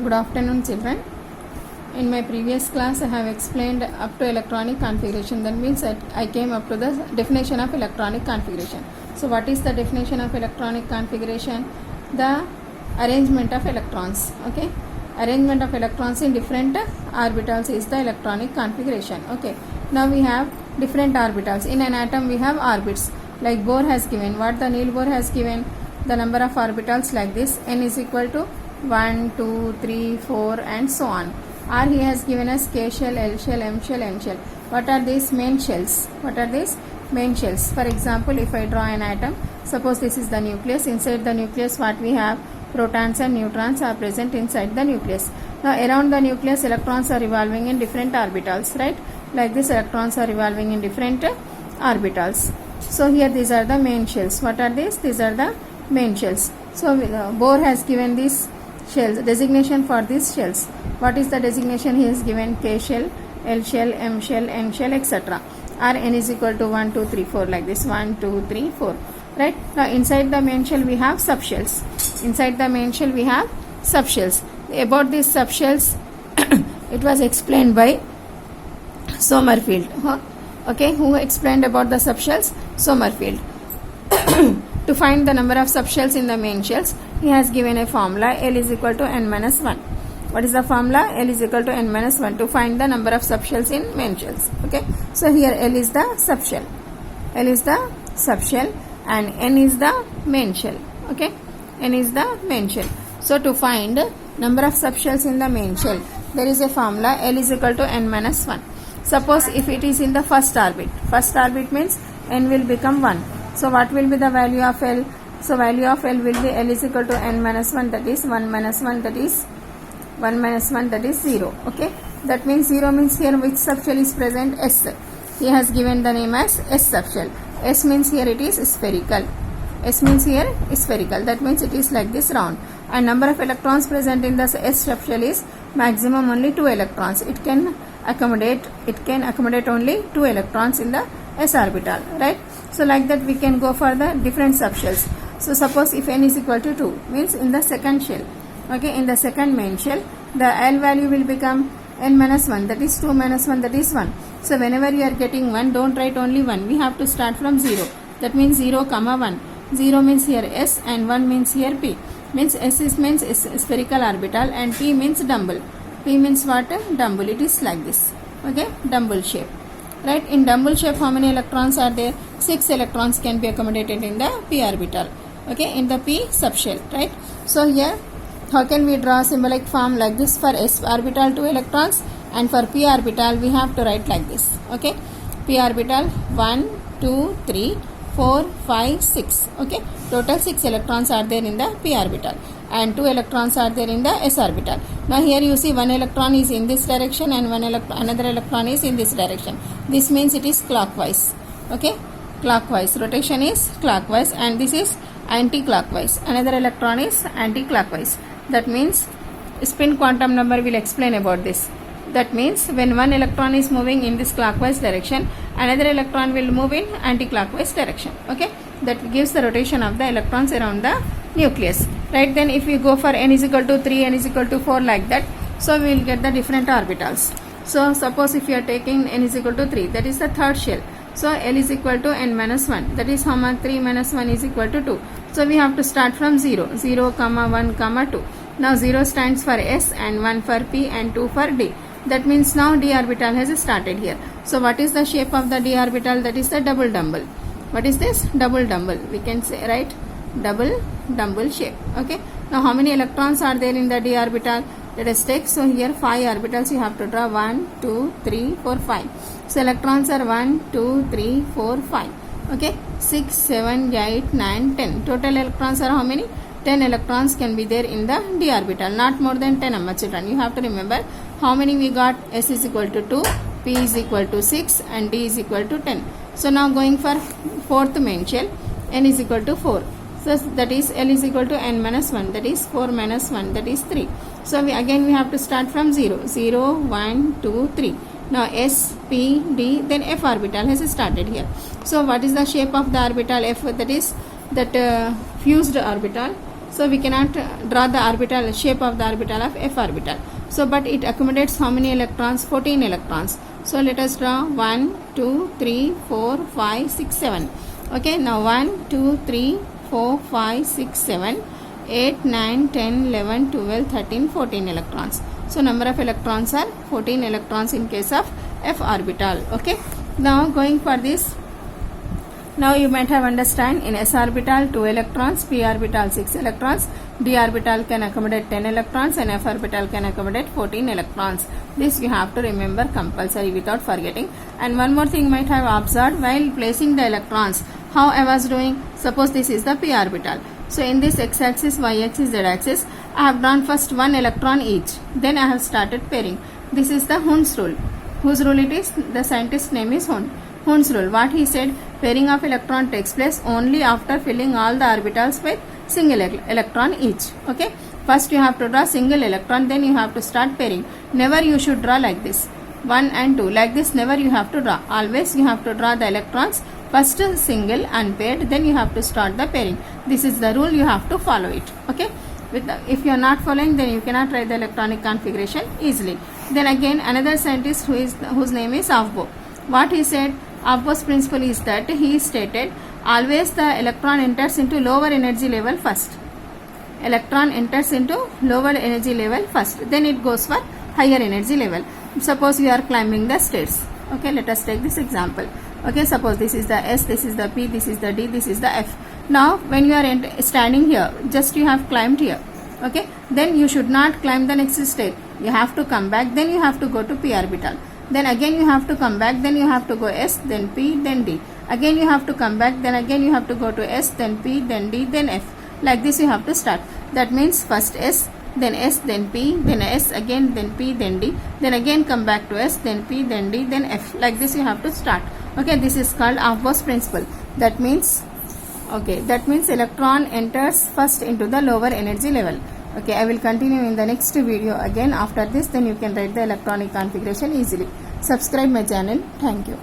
Good afternoon, children. In my previous class, I have explained up to electronic configuration. That means that I came up to the definition of electronic configuration. So, what is the definition of electronic configuration? The arrangement of electrons. Okay, arrangement of electrons in different orbitals is the electronic configuration. Okay, now we have different orbitals. In an atom, we have orbits. Like Bohr has given. What the Niels Bohr has given? The number of orbitals like this. N is equal to 1, 2, 3, 4 and so on. Or he has given us K shell, L shell, M shell, N shell. What are these main shells? What are these main shells? For example, if I draw an atom, suppose this is the nucleus. Inside the nucleus, what we have? Protons and neutrons are present inside the nucleus. Now around the nucleus, electrons are revolving in different orbitals, right? Like this, electrons are revolving in different orbitals. So here these are the main shells. What are these? These are the main shells. So Bohr has given these shells, designation for these shells. What is the designation he has given? K shell, L shell, M shell, N shell, etc. Or N is equal to 1, 2, 3, 4 like this. 1, 2, 3, 4. Right? Now inside the main shell we have subshells. Inside the main shell we have subshells. About these subshells, it was explained by Sommerfeld. Okay, who explained about the subshells? Sommerfeld. To find the number of subshells in the main shells, he has given a formula. L is equal to n minus 1. What is the formula? L is equal to n minus 1 to find the number of subshells in main shells. Okay, so here L is the subshell. L is the subshell and N is the main shell. Okay, N is the main shell. So to find number of subshells in the main shell, there is a formula. L is equal to n minus 1. Suppose if it is in the first orbit means N will become 1. So what will be the value of L? So value of L will be L is equal to n minus 1, that is 1 minus 1, that is 1 minus 1, that is 0. Okay, that means 0 means here which subshell is present? S. He has given the name as S subshell. S means here it is spherical. S means here spherical. That means it is like this round. And number of electrons present in the S subshell is maximum only 2 electrons. It can accommodate only 2 electrons in the S orbital, right? So like that we can go for the different subshells. So suppose if N is equal to 2 means in the second shell, okay, in the second main shell, the L value will become N minus 1, that is 2 minus 1, that is 1. So whenever you are getting 1, don't write only 1. We have to start from 0. That means 0 comma 1. 0 means here S and 1 means here P. Means S is means spherical orbital and P means dumbbell. P means what? Dumbbell. It is like this. Okay, dumbbell shape. Right, in dumbbell shape how many electrons are there? 6 electrons can be accommodated in the p orbital. Okay, in the p subshell, right? So here how can we draw symbolic form like this? For s orbital 2 electrons and for p orbital we have to write like this. Okay, p orbital 1, 2, 3, 4, 5, 6. Okay, total 6 electrons are there in the p orbital and 2 electrons are there in the s orbital. Now here you see 1 electron is in this direction and another electron is in this direction. This means it is clockwise. Okay, clockwise. Rotation is clockwise and this is anti-clockwise. Another electron is anti-clockwise. That means spin quantum number will explain about this. That means when one electron is moving in this clockwise direction, another electron will move in anti-clockwise direction. Okay, that gives the rotation of the electrons around the nucleus. Right, then if we go for n is equal to 3, n is equal to 4 like that, so we will get the different orbitals. So suppose if you are taking n is equal to 3, that is the third shell. So L is equal to n minus 1, that is how much? 3 minus 1 is equal to 2. So we have to start from 0, 0, 1, 2. Now 0 stands for S and 1 for P and 2 for D. That means now d orbital has started here. So what is the shape of the d orbital? That is the double dumbbell. What is this? Double dumbbell. We can say, right? Double dumbbell shape. Okay, now how many electrons are there in the d orbital? Let us take, so here 5 orbitals you have to draw. 1, 2, 3, 4, 5. So electrons are 1, 2, 3, 4, 5. Okay, 6, 7, 8, 9, 10. Total electrons are how many? 10 electrons can be there in the d orbital, not more than 10 children. You have to remember how many we got. S is equal to 2, P is equal to 6 and D is equal to 10. So now going for fourth main shell, N is equal to 4. So that is L is equal to n minus 1, that is 4 minus 1, that is 3. So we have to start from 0, 0, 1, 2, 3. Now S, P, D, then F orbital has started here. So what is the shape of the orbital F? That is that fused orbital. So we cannot draw the orbital shape of the orbital of f orbital. So but it accommodates how many electrons? 14 electrons. So let us draw 1, 2, 3, 4, 5, 6, 7. Okay, now 1, 2, 3, 4, 5, 6, 7, 8, 9, 10, 11, 12, 13, 14 electrons. So number of electrons are 14 electrons in case of f orbital. Okay, now going for this, now you might have understand in s orbital 2 electrons, p orbital 6 electrons, d orbital can accommodate 10 electrons and f orbital can accommodate 14 electrons. This you have to remember compulsory without forgetting. And one more thing you might have observed while placing the electrons, how I was doing. Suppose this is the p orbital. So in this x axis, y axis, z axis, I have drawn first one electron each. Then I have started pairing. This is the Hund's rule. Whose rule it is? The scientist's name is Hund. Hund's rule. What he said? Pairing of electron takes place only after filling all the orbitals with single electron each. Okay. First you have to draw single electron, then you have to start pairing. Never you should draw like this. 1 and 2. Like this never you have to draw. Always you have to draw the electrons. First single unpaired, then you have to start the pairing. This is the rule, you have to follow it. Okay. If you are not following, then you cannot write the electronic configuration easily. Then again another scientist whose name is Aufbau. What he said? Aufbau's principle is that he stated always the electron enters into lower energy level first. Electron enters into lower energy level first. Then it goes for higher energy level. Suppose you are climbing the stairs. Okay, let us take this example. Okay, suppose this is the S, this is the P, this is the D, this is the F. Now when you are standing here, just you have climbed here. Okay, then you should not climb the next stair. You have to come back, then you have to go to p orbital. Then again you have to come back, then you have to go S, then P, then D. Again you have to come back, then again you have to go to S, then P, then D, then F. Like this you have to start. That means first S, then P, then S again, then P, then D, then again come back to S, then P, then D, then F. Like this you have to start. Okay, this is called Aufbau's principle. That means electron enters first into the lower energy level. Okay, I will continue in the next video again. After this, then you can write the electronic configuration easily. Subscribe my channel. Thank you.